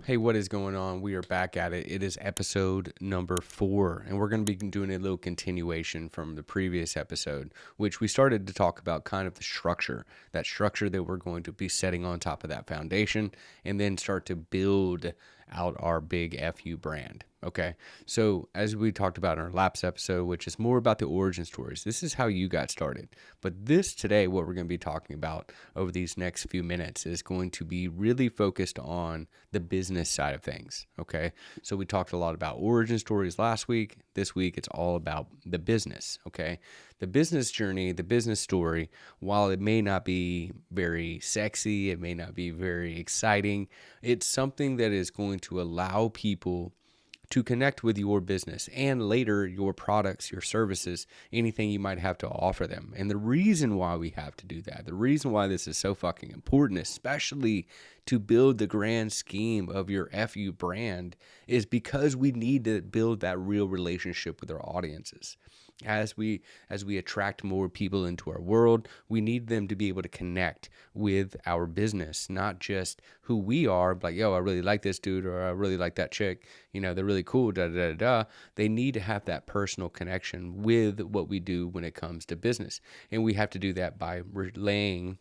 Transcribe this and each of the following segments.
Hey, what is going on? We are back at it. It is episode number 4, and we're going to be doing a little continuation from the previous episode, which we started to talk about kind of the structure, that structure that we're going to be setting on top of that foundation, and then start to build out our big FU brand. Okay. So, as we talked about in our last episode, which is more about the origin stories, this is how you got started. But this today, what we're going to be talking about over these next few minutes is going to be really focused on the business side of things. Okay. So, we talked a lot about origin stories last week. This week, it's all about the business. Okay. The business journey, the business story, while it may not be very sexy, it may not be very exciting, it's something that is going to allow people to connect with your business and later your products, your services, anything you might have to offer them. And the reason why we have to do that, the reason why this is so fucking important, especially to build the grand scheme of your FU brand, is because we need to build that real relationship with our audiences. As we attract more people into our world, we need them to be able to connect with our business, not just who we are, like, yo, I really like this dude, or I really like that chick, they're really cool, da da da da. They need to have that personal connection with what we do when it comes to business. And we have to do that by relaying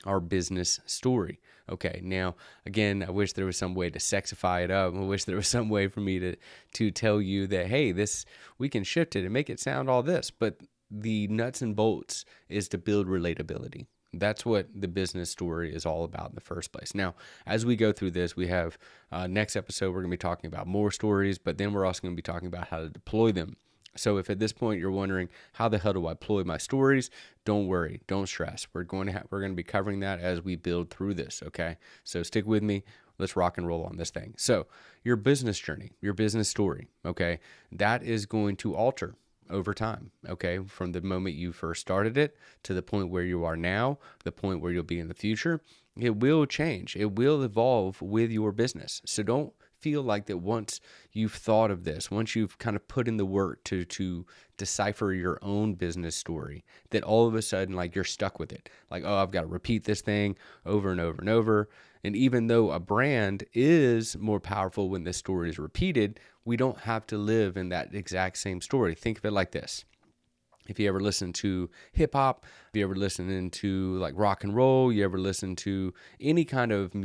our business story. Okay, now again, I wish there was some way to sexify it up. I wish there was some way for me to tell you that, hey, this, we can shift it and make it sound all this. But the nuts and bolts is to build relatability. That's what the business story is all about in the first place. Now, as we go through this, we have next episode, we're going to be talking about more stories, but then we're also going to be talking about how to deploy them. So if at this point you're wondering, how the hell do I deploy my stories? Don't worry, don't stress. We're going to be covering that as we build through this, okay? So stick with me. Let's rock and roll on this thing. So your business journey, your business story, okay, that is going to alter over time, okay, from the moment you first started it to the point where you are now, the point where you'll be in the future. It will change. It will evolve with your business. So don't feel like that once you've thought of this, once you've kind of put in the work to decipher your own business story, that all of a sudden, like, you're stuck with it. Like, oh, I've got to repeat this thing over and over and over. And even though a brand is more powerful when this story is repeated, we don't have to live in that exact same story. Think of it like this. If you ever listen to hip hop, if you ever listen into like rock and roll, you ever listen to any kind of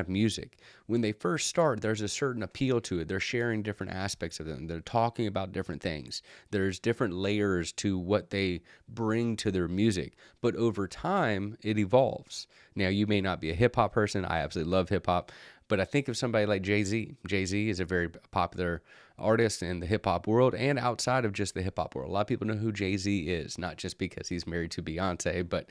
music, when they first start, there's a certain appeal to it. They're sharing different aspects of them. They're talking about different things. There's different layers to what they bring to their music. But over time, it evolves. Now, you may not be a hip hop person. I absolutely love hip hop. But I think of somebody like Jay-Z. Jay-Z is a very popular artist in the hip hop world and outside of just the hip hop world. A lot of people know who Jay-Z is, not just because he's married to Beyonce, but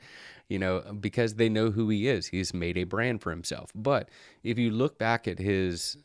because they know who he is. He's made a brand for himself. But if you look back at his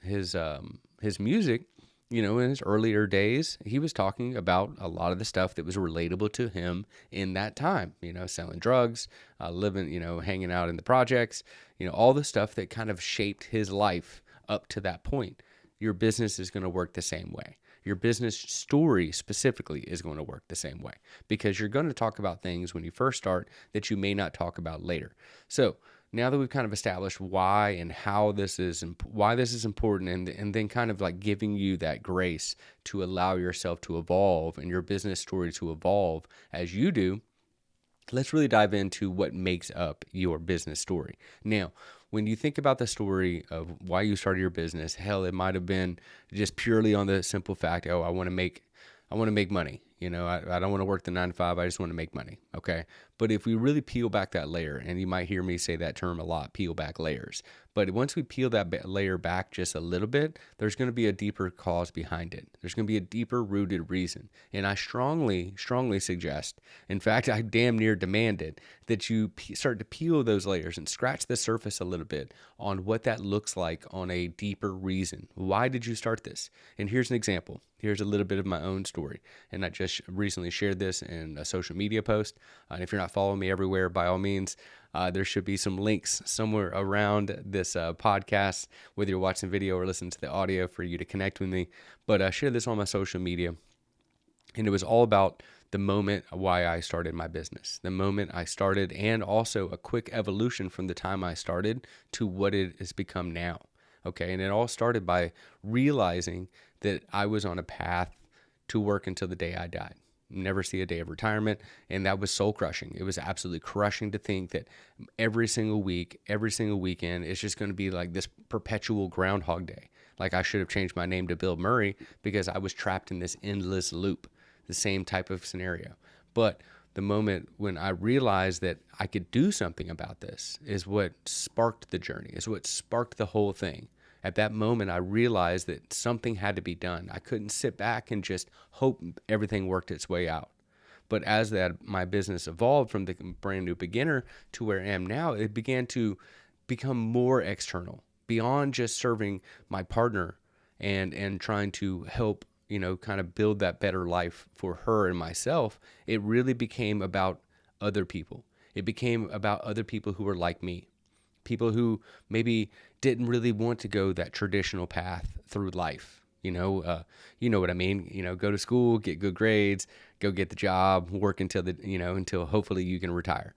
music, in his earlier days, he was talking about a lot of the stuff that was relatable to him in that time, selling drugs, living, hanging out in the projects, all the stuff that kind of shaped his life up to that point. Your business is going to work the same way. Your business story specifically is going to work the same way because you're going to talk about things when you first start that you may not talk about later. So now that we've kind of established why and how this is, why this is important, and then kind of like giving you that grace to allow yourself to evolve and your business story to evolve as you do, let's really dive into what makes up your business story. Now, when you think about the story of why you started your business, hell, it might have been just purely on the simple fact, oh, I want to make money. I don't want to work the 9 to 5. I just want to make money. Okay. But if we really peel back that layer, and you might hear me say that term a lot, peel back layers. But once we peel that layer back just a little bit, there's going to be a deeper cause behind it. There's going to be a deeper rooted reason. And I strongly, strongly suggest, in fact, I damn near demand it, that you start to peel those layers and scratch the surface a little bit on what that looks like on a deeper reason. Why did you start this? And here's an example. Here's a little bit of my own story. And I just recently shared this in a social media post. And if you're not following me everywhere, by all means, there should be some links somewhere around this podcast, whether you're watching video or listening to the audio, for you to connect with me. But I shared this on my social media. And it was all about the moment why I started my business, the moment I started, and also a quick evolution from the time I started to what it has become now. Okay. And it all started by realizing that I was on a path to work until the day I died, never see a day of retirement. And that was soul crushing. It was absolutely crushing to think that every single week, every single weekend, it's just going to be like this perpetual Groundhog Day. Like I should have changed my name to Bill Murray because I was trapped in this endless loop, the same type of scenario. But the moment when I realized that I could do something about this is what sparked the journey, is what sparked the whole thing. At that moment, I realized that something had to be done. I couldn't sit back and just hope everything worked its way out. But as that my business evolved from the brand new beginner to where I am now, it began to become more external, beyond just serving my partner and trying to help, kind of build that better life for her and myself. It really became about other people. It became about other people who were like me, people who maybe didn't really want to go that traditional path through life. You know what I mean. Go to school, get good grades, go get the job, work until hopefully you can retire.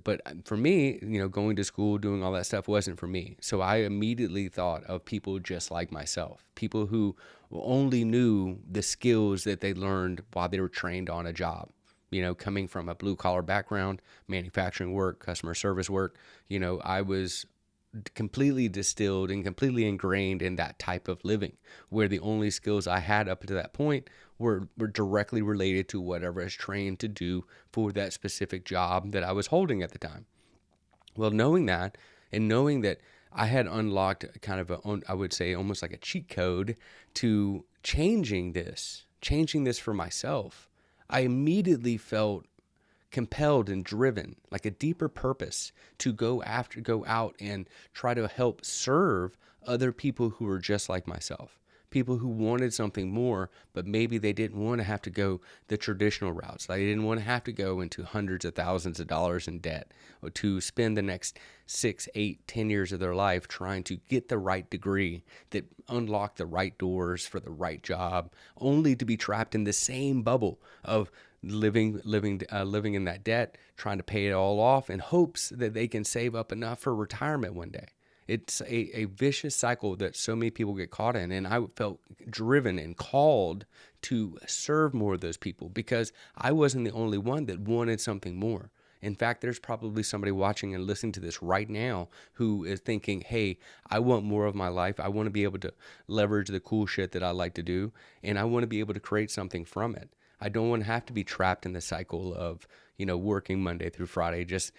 But for me, going to school, doing all that stuff wasn't for me. So I immediately thought of people just like myself, people who only knew the skills that they learned while they were trained on a job. Coming from a blue collar background, manufacturing work, customer service work, I was completely distilled and completely ingrained in that type of living, where the only skills I had up to that point were directly related to whatever I was trained to do for that specific job that I was holding at the time. Well, knowing that, and knowing that I had unlocked kind of I would say almost like a cheat code to changing this for myself, I immediately felt compelled and driven, like a deeper purpose to go out and try to help serve other people who are just like myself. People who wanted something more, but maybe they didn't want to have to go the traditional routes. They didn't want to have to go into hundreds of thousands of dollars in debt, or to spend the next 6, 8, 10 years of their life trying to get the right degree that unlocked the right doors for the right job, only to be trapped in the same bubble of living in that debt, trying to pay it all off in hopes that they can save up enough for retirement one day. It's a vicious cycle that so many people get caught in. And I felt driven and called to serve more of those people because I wasn't the only one that wanted something more. In fact, there's probably somebody watching and listening to this right now who is thinking, hey, I want more of my life. I want to be able to leverage the cool shit that I like to do, and I want to be able to create something from it. I don't want to have to be trapped in the cycle of, working Monday through Friday, just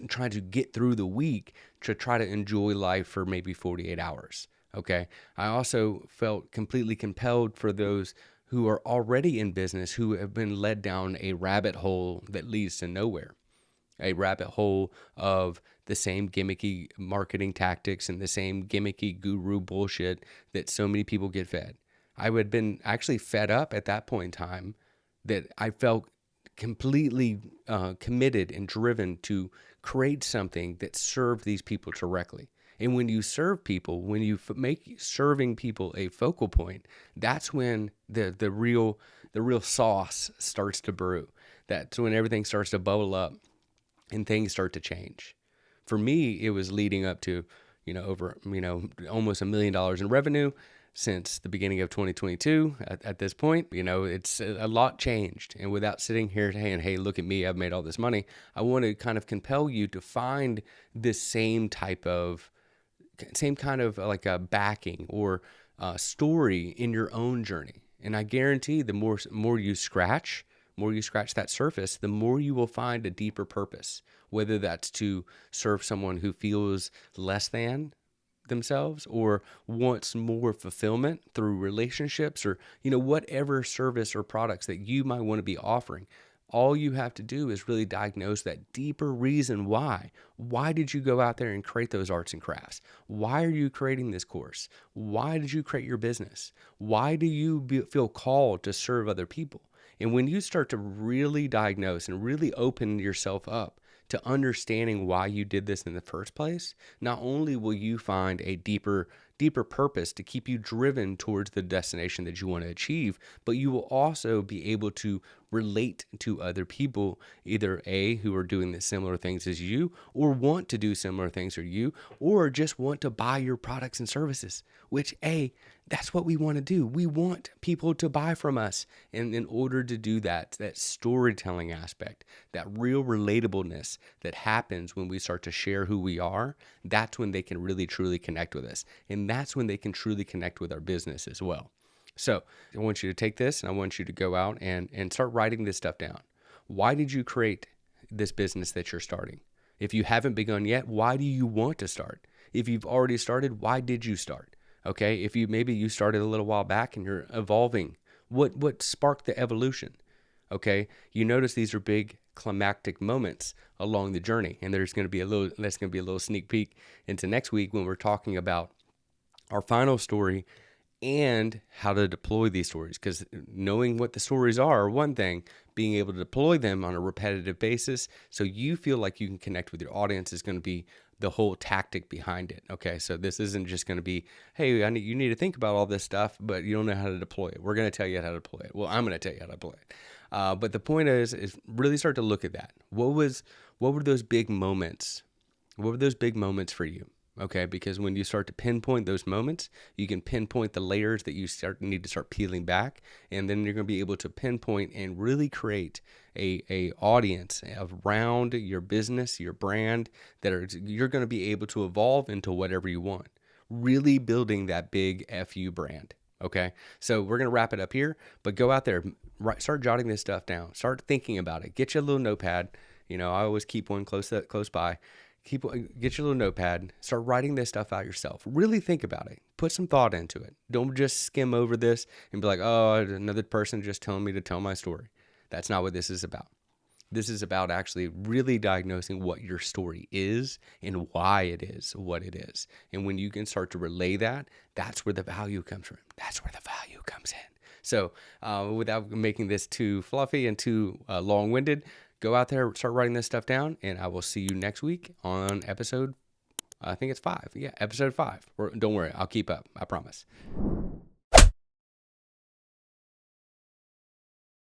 trying to get through the week to try to enjoy life for maybe 48 hours. Okay. I also felt completely compelled for those who are already in business, who have been led down a rabbit hole that leads to nowhere, a rabbit hole of the same gimmicky marketing tactics and the same gimmicky guru bullshit that so many people get fed. I had been actually fed up at that point in time that I felt completely committed and driven to create something that served these people directly. And when you serve people, when you make serving people a focal point, that's when the real sauce starts to brew. That's when everything starts to bubble up and things start to change. For me, it was leading up to, over, almost $1 million in revenue since the beginning of 2022. At this point, it's a lot changed. And without sitting here saying, hey, look at me, I've made all this money, I want to kind of compel you to find this same kind of like a backing or story in your own journey. And I guarantee the more you scratch that surface, the more you will find a deeper purpose, whether that's to serve someone who feels less than themselves or wants more fulfillment through relationships, or whatever service or products that you might want to be offering. All you have to do is really diagnose that deeper reason why. Why did you go out there and create those arts and crafts? Why are you creating this course? Why did you create your business? Why do you feel called to serve other people? And when you start to really diagnose and really open yourself up to understanding why you did this in the first place, not only will you find a deeper purpose to keep you driven towards the destination that you want to achieve, but you will also be able to relate to other people, either A, who are doing the similar things as you, or want to do similar things as you, or just want to buy your products and services, which that's what we want to do. We want people to buy from us. And in order to do that storytelling aspect, that real relatableness that happens when we start to share who we are, that's when they can really truly connect with us. And that's when they can truly connect with our business as well. So I want you to take this and I want you to go out and start writing this stuff down. Why did you create this business that you're starting? If you haven't begun yet, why do you want to start? If you've already started, why did you start? Okay, if you started a little while back and you're evolving, what sparked the evolution? Okay, you notice these are big climactic moments along the journey, and that's going to be a little sneak peek into next week when we're talking about our final story and how to deploy these stories. Because knowing what the stories are one thing, being able to deploy them on a repetitive basis so you feel like you can connect with your audience is going to be the whole tactic behind it. Okay, so this isn't just going to be, hey, you need to think about all this stuff, but you don't know how to deploy it. We're going to tell you how to deploy it. Well, I'm going to tell you how to deploy it. But the point is really start to look at that. What were those big moments? What were those big moments for you? Okay, because when you start to pinpoint those moments, you can pinpoint the layers that you need to start peeling back, and then you're going to be able to pinpoint and really create a audience around your business, your brand, you're going to be able to evolve into whatever you want. Really building that big FU brand. Okay, so we're going to wrap it up here, but go out there, start jotting this stuff down, start thinking about it. Get you a little notepad. I always keep one close by. Get your little notepad, start writing this stuff out yourself. Really think about it. Put some thought into it. Don't just skim over this and be like, oh, another person just telling me to tell my story. That's not what this is about. This is about actually really diagnosing what your story is and why it is what it is. And when you can start to relay that, that's where the value comes from. That's where the value comes in. So without making this too fluffy and too long-winded, go out there, start writing this stuff down, and I will see you next week on episode, I think it's 5. Yeah, episode 5. Don't worry, I'll keep up. I promise.